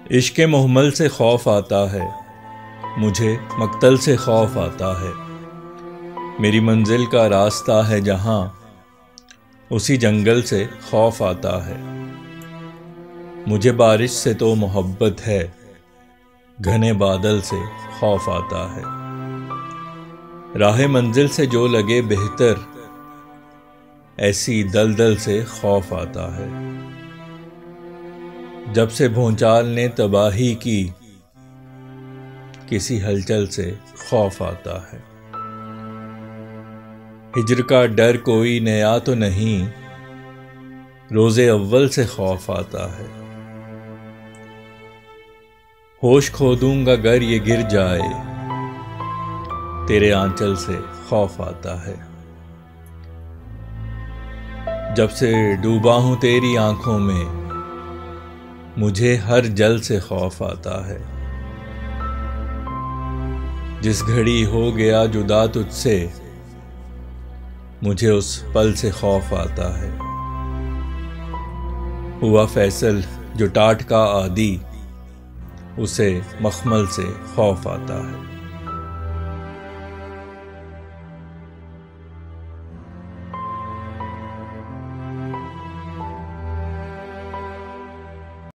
इश्क़ मुहम्मल से खौफ आता है, मुझे मक्तल से खौफ आता है। मेरी मंजिल का रास्ता है जहाँ, उसी जंगल से खौफ आता है। मुझे बारिश से तो मोहब्बत है, घने बादल से खौफ आता है। राह मंजिल से जो लगे बेहतर, ऐसी दलदल से खौफ आता है। जब से भूचाल ने तबाही की, किसी हलचल से खौफ आता है। हिज्र का डर कोई नया तो नहीं, रोज़े अव्वल से खौफ आता है। होश खो दूंगा गर ये गिर जाए, तेरे आंचल से खौफ आता है। जब से डूबा हूं तेरी आंखों में, मुझे हर जल से खौफ आता है। जिस घड़ी हो गया जुदा तुझसे, मुझे उस पल से खौफ आता है। हुआ फैसल जो टाट का आदी, उसे मखमल से खौफ आता है।